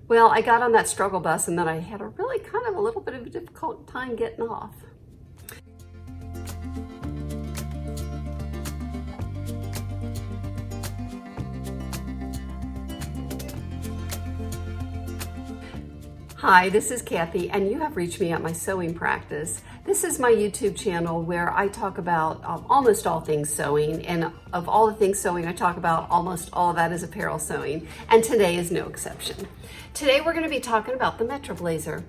Well, I got on that struggle bus and then I had a really kind of a little bit of a difficult time getting off. Hi, this is Kathy, and you have reached me at my sewing practice. This is my YouTube channel where I talk about almost all things sewing, and of all the things sewing I talk about, almost all of that is apparel sewing, and today is no exception. Today we're going to be talking about the Metra blazer.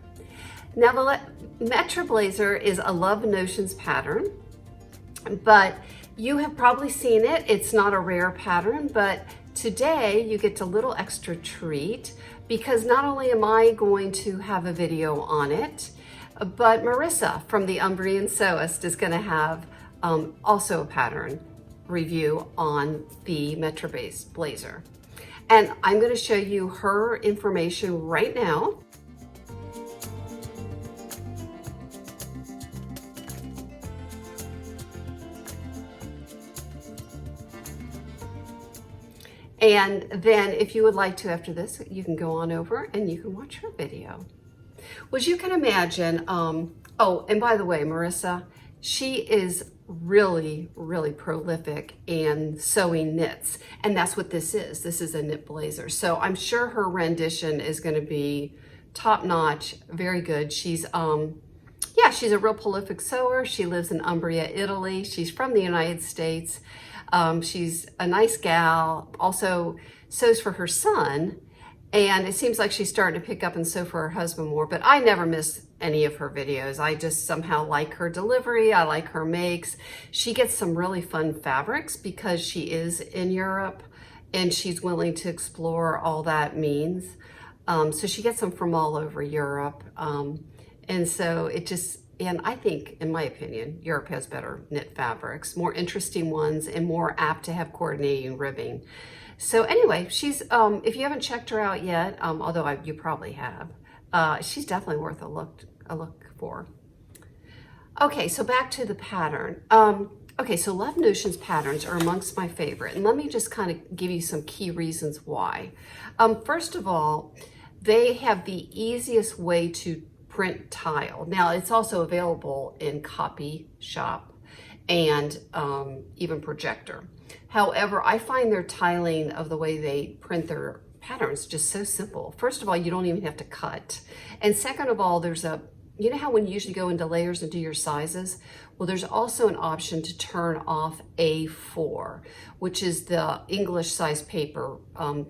Now the Metra blazer is a Love Notions pattern, but you have probably seen it. It's not a rare pattern, but today you get a little extra treat because not only am I going to have a video on it, but Marissa from the Umbrian Sewist is going to have also a pattern review on the Metra-based blazer. And I'm going to show you her information right now. And then if you would like to after this, you can go on over and you can watch her video. Which you can imagine, oh, and by the way, Marissa, she is really, really prolific in sewing knits. And that's what this is. This is a knit blazer. So I'm sure her rendition is going to be top notch, very good. She's, yeah, she's a real prolific sewer. She lives in Umbria, Italy. She's from the United States. She's a nice gal, also sews for her son, and it seems like she's starting to pick up and sew for her husband more, but I never miss any of her videos. I just somehow like her delivery. I like her makes. She gets some really fun fabrics because she is in Europe and she's willing to explore all that means. So she gets them from all over Europe. And so it just, and I think, in my opinion, Europe has better knit fabrics, more interesting ones, and more apt to have coordinating ribbing. So anyway, she's, if you haven't checked her out yet, although you probably have, she's definitely worth a look for. Okay, so back to the pattern. Okay, so Love Notions patterns are amongst my favorite, and let me just kind of give you some key reasons why. First of all, they have the easiest way to print tile. Now it's also available in copy shop and even projector. However, I find their tiling of the way they print their patterns just so simple. First of all, you don't even have to cut. And second of all, there's a, you know how when you usually go into layers and do your sizes? Well, there's also an option to turn off A4, which is the English size paper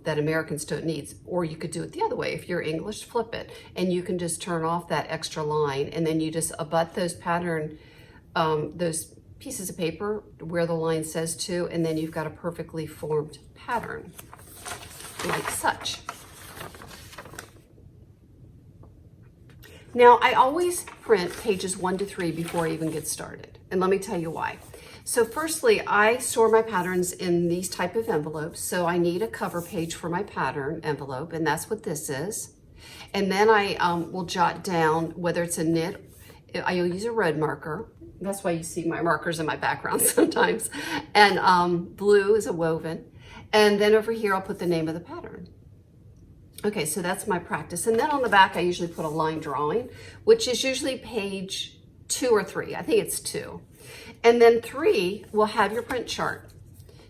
that Americans don't need. Or you could do it the other way. If you're English, flip it. And you can just turn off that extra line. And then you just abut those pattern, those pieces of paper where the line says to, and then you've got a perfectly formed pattern, like such. Now, I always print pages 1 to 3 before I even get started. And let me tell you why. So firstly, I store my patterns in these type of envelopes. So I need a cover page for my pattern envelope, and that's what this is. And then I will jot down whether it's a knit. I'll use a red marker. That's why you see my markers in my background sometimes. And blue is a woven. And then over here, I'll put the name of the pattern. Okay, so that's my practice. And then on the back, I usually put a line drawing, which is usually page 2 or 3. I think it's 2. And then 3 will have your print chart.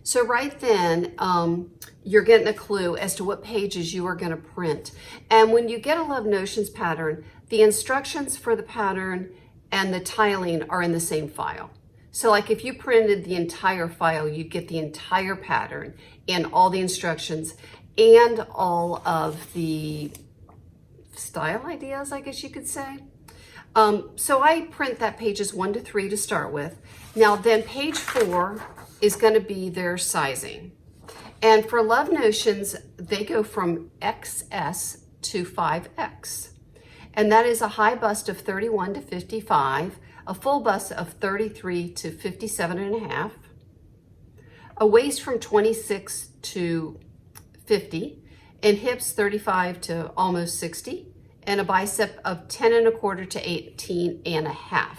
So right then, you're getting a clue as to what pages you are going to print. And when you get a Love Notions pattern, the instructions for the pattern and the tiling are in the same file. So like if you printed the entire file, you'd get the entire pattern and all the instructions and all of the style ideas, I guess you could say. So I print that pages 1 to 3 to start with. Now then page 4 is going to be their sizing. And for Love Notions, they go from XS to 5X. And that is a high bust of 31 to 55, a full bust of 33 to 57.5, a waist from 26 to 50, and hips 35 to almost 60, and a bicep of 10.25 to 18.5.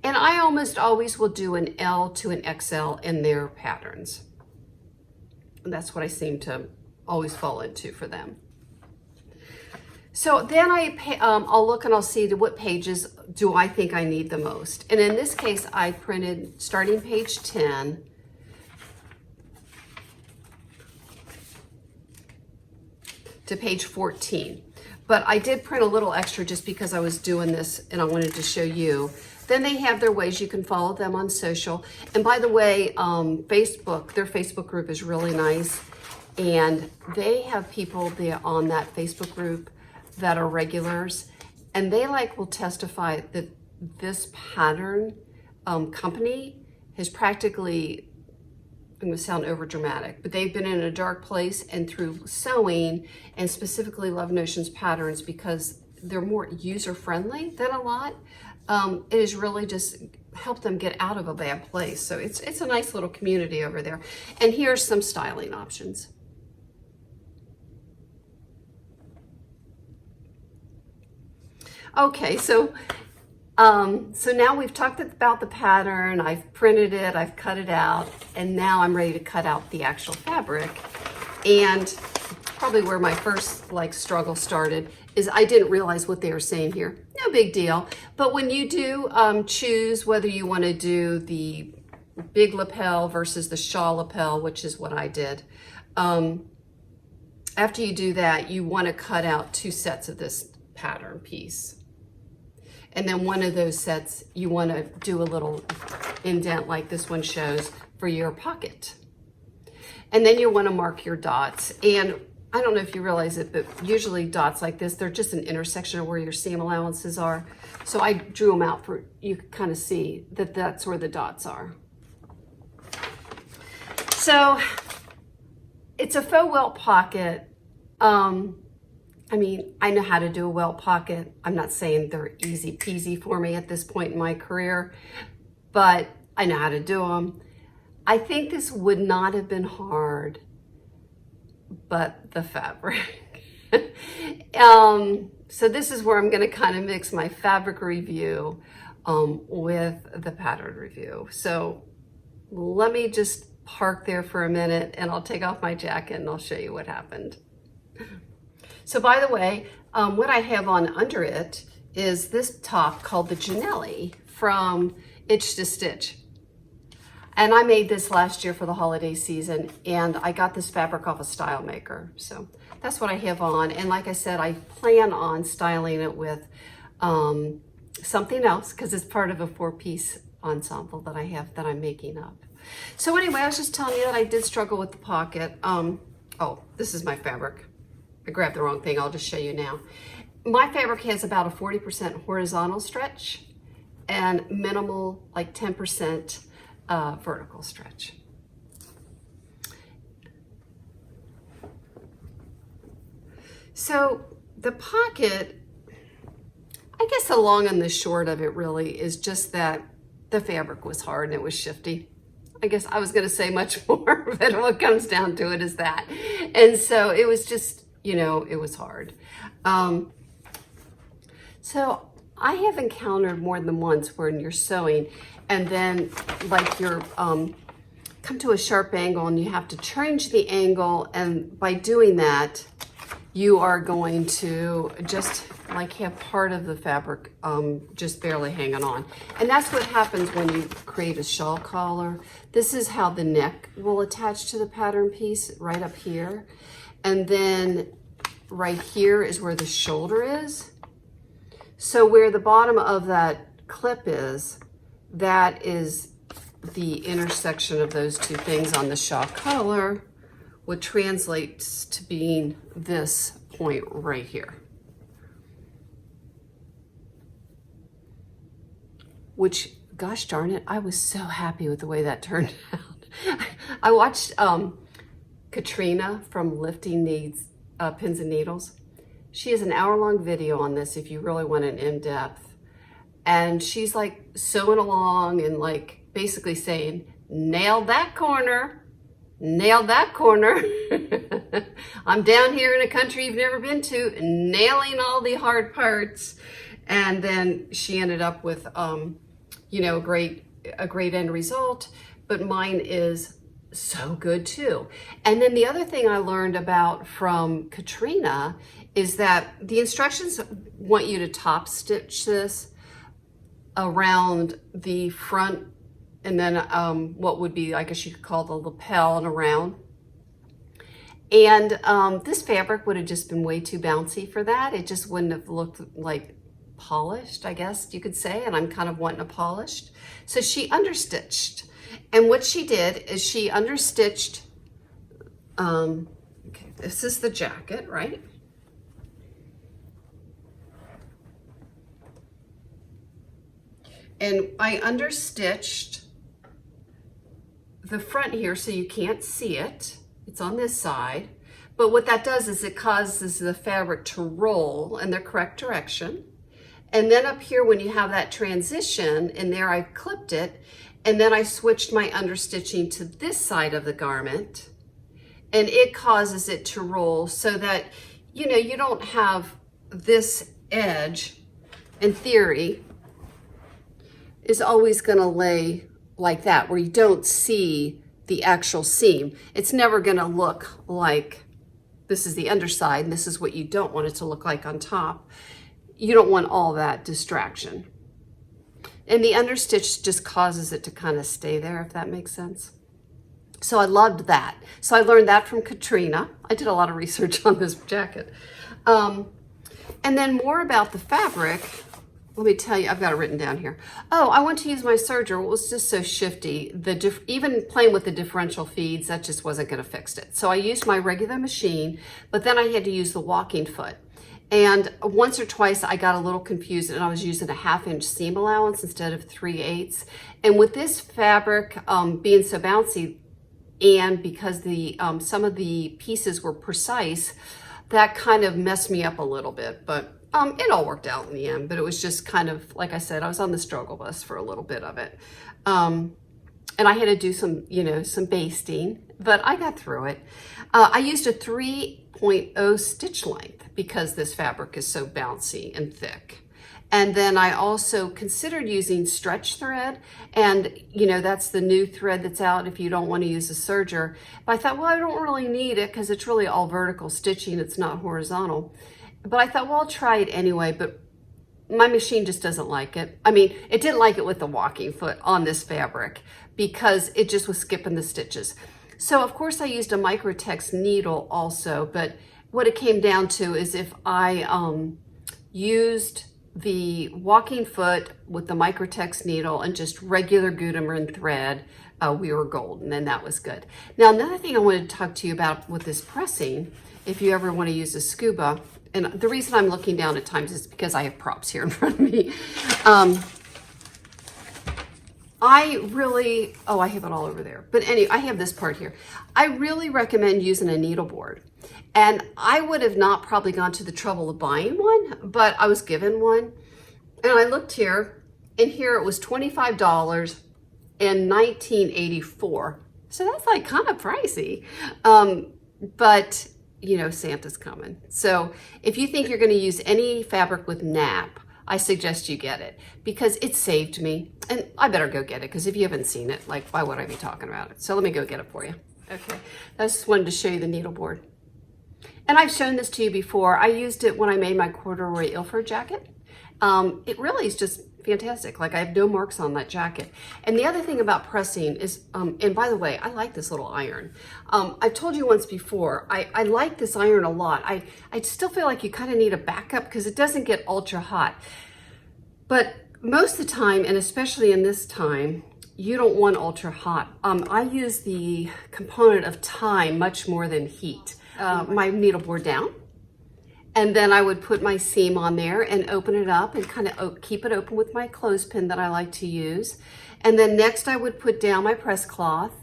And I almost always will do an L to an XL in their patterns. And that's what I seem to always fall into for them. So then I'll look and I'll see what pages do I think I need the most. And in this case, I printed starting page 10 to page 14. But I did print a little extra just because I was doing this and I wanted to show you. Then they have their ways. You can follow them on social. And by the way, Facebook, their Facebook group is really nice. And they have people there on that Facebook group that are regulars. And they will testify that this pattern company has practically, I'm gonna sound over dramatic, but they've been in a dark place, and through sewing and specifically Love Notions patterns, because they're more user-friendly than a lot, it has really just helped them get out of a bad place. So it's a nice little community over there. And here's some styling options. Okay, so now we've talked about the pattern, I've printed it, I've cut it out, and now I'm ready to cut out the actual fabric. And probably where my first struggle started is I didn't realize what they were saying here. No big deal. But when you do choose whether you want to do the big lapel versus the shawl lapel, which is what I did, after you do that, you want to cut out 2 sets of this pattern piece. And then one of those sets, you want to do a little indent like this one shows for your pocket. And then you want to mark your dots. And I don't know if you realize it, but usually dots like this, they're just an intersection of where your seam allowances are. So I drew them out for you to kind of see that that's where the dots are. So it's a faux welt pocket. I mean, I know how to do a welt pocket. I'm not saying they're easy peasy for me at this point in my career, but I know how to do them. I think this would not have been hard, but the fabric. So this is where I'm gonna kind of mix my fabric review with the pattern review. So let me just park there for a minute and I'll take off my jacket and I'll show you what happened. So by the way, what I have on under it is this top called the Glenelly from Itch to Stitch. And I made this last year for the holiday season, and I got this fabric off of Stylemaker. So that's what I have on. And like I said, I plan on styling it with something else because it's part of a 4-piece ensemble that I have that I'm making up. So anyway, I was just telling you that I did struggle with the pocket. Oh, this is my fabric. I grabbed the wrong thing, I'll just show you now. My fabric has about a 40% horizontal stretch and minimal, like 10% vertical stretch. So the pocket, I guess the long and the short of it really is just that the fabric was hard and it was shifty. I guess I was gonna say much more, but what comes down to it is that. And so it was just, you know, it was hard. So I have encountered more than once when you're sewing and then like you're come to a sharp angle and you have to change the angle, and by doing that you are going to just like have part of the fabric just barely hanging on. And that's what happens when you create a shawl collar. This is how the neck will attach to the pattern piece, right up here. And then right here is where the shoulder is. So where the bottom of that clip is, that is the intersection of those two things on the shawl collar, which translates to being this point right here. Which, gosh darn it, I was so happy with the way that turned out. I watched Katrina from Lifting Needs Pins and Needles. She has an hour-long video on this if you really want an in-depth. And she's like sewing along and like basically saying, nailed that corner, nailed that corner. I'm down here in a country you've never been to, nailing all the hard parts. And then she ended up with, you know, a great end result, but mine is so good too. And then the other thing I learned about from Katrina is that the instructions want you to top stitch this around the front, and then what would be, I guess you could call the lapel, and around. And this fabric would have just been way too bouncy for that. It just wouldn't have looked like polished, I guess you could say, and I'm kind of wanting a polished. So she understitched. And what she did is she understitched, okay, this is the jacket, right? And I understitched the front here so you can't see it. It's on this side. But what that does is it causes the fabric to roll in the correct direction. And then up here, when you have that transition, in there I clipped it, and then I switched my understitching to this side of the garment, and it causes it to roll so that, you know, you don't have this edge, in theory, is always gonna lay like that, where you don't see the actual seam. It's never gonna look like this is the underside and this is what you don't want it to look like on top. You don't want all that distraction. And the understitch just causes it to kind of stay there, if that makes sense. So I loved that. So I learned that from Katrina. I did a lot of research on this jacket. And then more about the fabric. Let me tell you, I've got it written down here. Oh, I want to use my serger. It was just so shifty. Even playing with the differential feeds, that just wasn't gonna fix it. So I used my regular machine, but then I had to use the walking foot. And once or twice I got a little confused, and I was using a 1/2 inch seam allowance instead of 3/8. And with this fabric being so bouncy, and because the some of the pieces were precise, that kind of messed me up a little bit, but it all worked out in the end. But it was just kind of, like I said, I was on the struggle bus for a little bit of it. And I had to do some, you know, some basting, but I got through it. I used a 3.0 stitch length because this fabric is so bouncy and thick. And then I also considered using stretch thread, and you know, that's the new thread that's out if you don't want to use a serger. But I thought, well, I don't really need it because it's really all vertical stitching, it's not horizontal. But I thought, well, I'll try it anyway, but my machine just doesn't like it. I mean, it didn't like it with the walking foot on this fabric because it just was skipping the stitches. So of course I used a microtex needle also, but what it came down to is if I used the walking foot with the microtex needle and just regular Gutermann thread, we were golden, and that was good. Now, another thing I wanted to talk to you about with this pressing, if you ever want to use a scuba, and the reason I'm looking down at times is because I have props here in front of me. I really, oh, I have it all over there. But anyway, I have this part here. I really recommend using a needle board. And I would have not probably gone to the trouble of buying one, but I was given one. And I looked here, and here it was $25 in 1984. So that's like kind of pricey. But you know, Santa's coming. So if you think you're gonna use any fabric with nap, I suggest you get it because it saved me. And I better go get it because if you haven't seen it, like, why would I be talking about it? So let me go get it for you. Okay, I just wanted to show you the needle board. And I've shown this to you before. I used it when I made my corduroy Ilford jacket. It really is just fantastic. Like, I have no marks on that jacket. And the other thing about pressing is, and by the way, I like this little iron. I've told you once before, I like this iron a lot. I still feel like you kind of need a backup because it doesn't get ultra hot. But most of the time, and especially in this time, you don't want ultra hot. I use the component of time much more than heat. My needle board down. And then I would put my seam on there and open it up and kind of keep it open with my clothespin that I like to use. And then next I would put down my press cloth.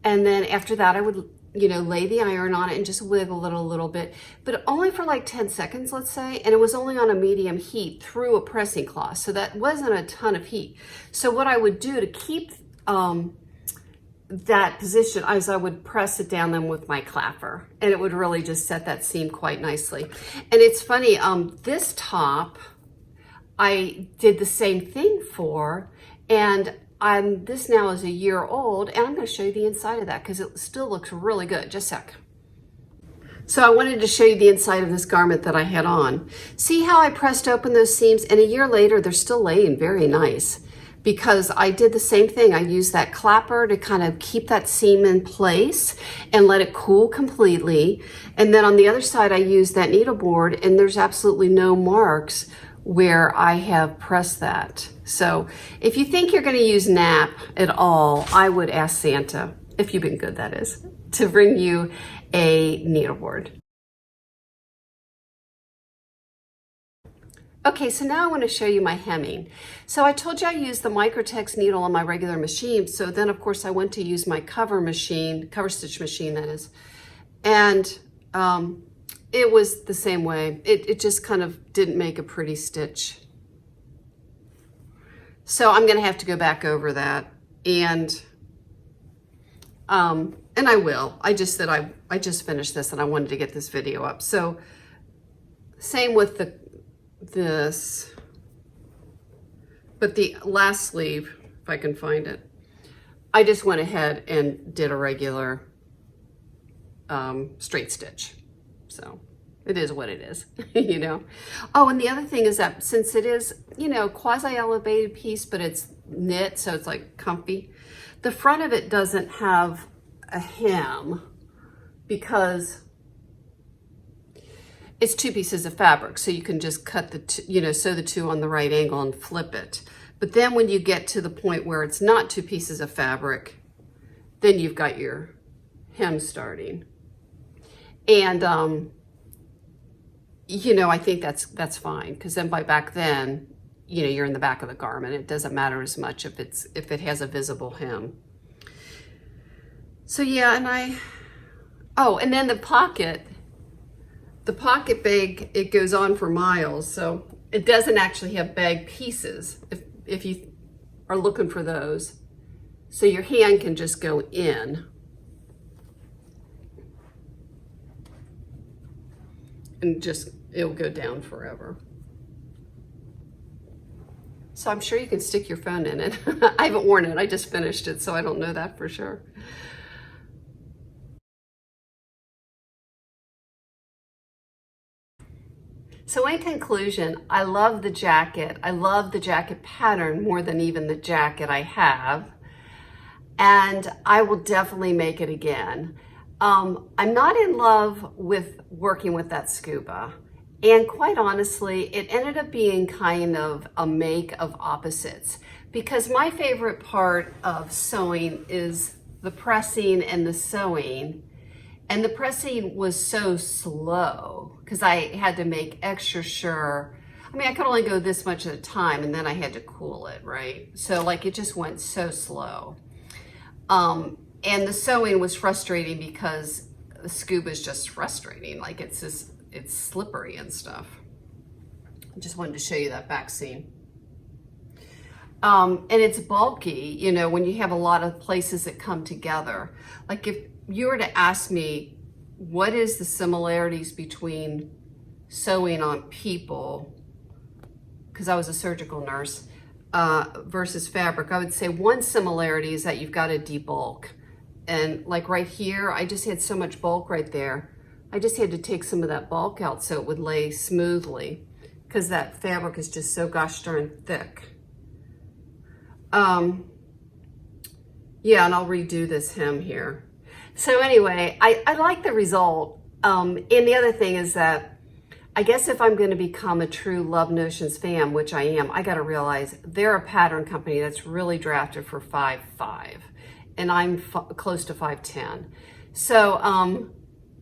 And then after that I would, you know, lay the iron on it and just wiggle it a little bit, but only for like 10 seconds, let's say. And it was only on a medium heat through a pressing cloth. So that wasn't a ton of heat. So what I would do to keep that position is I would press it down then with my clapper, and it would really just set that seam quite nicely. And it's funny, this top I did the same thing for, and this now is a year old, and I'm going to show you the inside of that because it still looks really good. Just a sec. So I wanted to show you the inside of this garment that I had on. See how I pressed open those seams, and a year later they're still laying very nice because I did the same thing. I used that clapper to kind of keep that seam in place and let it cool completely. And then on the other side I used that needle board, and there's absolutely no marks where I have pressed that. So if you think you're going to use nap at all, I would ask Santa, if you've been good that is, to bring you a needleboard. Okay, so now I want to show you my hemming. So I told you I used the Microtex needle on my regular machine. So then of course I went to use my cover stitch machine that is. And it was the same way. It just kind of didn't make a pretty stitch. So I'm gonna have to go back over that, and I will. I just said I just finished this and I wanted to get this video up. So same with this, but the last sleeve, if I can find it, I just went ahead and did a regular straight stitch. So it is what it is, you know. Oh, and the other thing is that since it is, you know, quasi-elevated piece, but it's knit, so it's like comfy, the front of it doesn't have a hem because it's two pieces of fabric. So you can just cut the two, you know, sew the two on the right angle and flip it. But then when you get to the point where it's not two pieces of fabric, then you've got your hem starting. And, you know, I think that's fine, because then by back then, you know, you're in the back of the garment. It doesn't matter as much if it has a visible hem. So yeah, and then the pocket bag, it goes on for miles. So it doesn't actually have bag pieces if you are looking for those. So your hand can just go in. And just, it'll go down forever. So I'm sure you can stick your phone in it. I haven't worn it, I just finished it, so I don't know that for sure. So in conclusion, I love the jacket. I love the jacket pattern more than even the jacket I have. And I will definitely make it again. I'm not in love with working with that scuba. And quite honestly, it ended up being kind of a make of opposites, because my favorite part of sewing is the pressing and the sewing. And the pressing was so slow because I had to make extra sure. I mean, I could only go this much at a time, and then I had to cool it, right? So like it just went so slow. And the sewing was frustrating because the scuba is just frustrating. Like it's slippery and stuff. I just wanted to show you that back seam. And it's bulky, you know, when you have a lot of places that come together. Like if you were to ask me, what is the similarities between sewing on people, because I was a surgical nurse, versus fabric, I would say one similarity is that you've got to debulk. And like right here, I just had so much bulk right there. I just had to take some of that bulk out so it would lay smoothly, because that fabric is just so gosh darn thick. Yeah, and I'll redo this hem here. So anyway, I like the result. And the other thing is that I guess if I'm going to become a true Love Notions fan, which I am, I got to realize they're a pattern company that's really drafted for 5'5", and I'm close to 5'10". So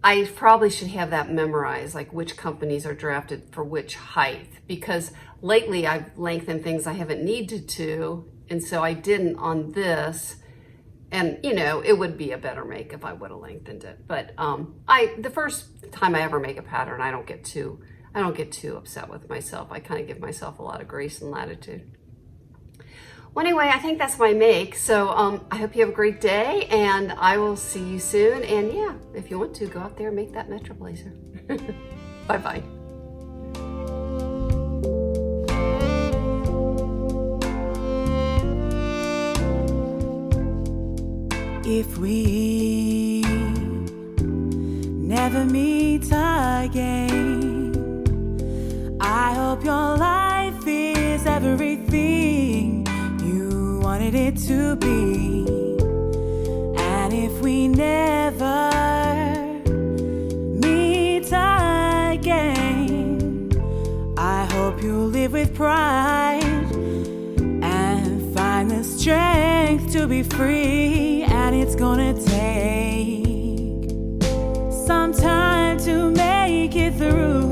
I probably should have that memorized, like which companies are drafted for which height, because lately I've lengthened things I haven't needed to, and so I didn't on this. And you know, it would be a better make if I would have lengthened it. But the first time I ever make a pattern, I don't get too upset with myself. I kind of give myself a lot of grace and latitude. Well, anyway, I think that's my make. So I hope you have a great day, and I will see you soon. And yeah, if you want to, go out there and make that Metra blazer. Bye-bye. If we never meet again. I hope your life is everything you wanted it to be. And if we never meet again, I hope you live with pride and find the strength to be free. And it's gonna take some time to make it through.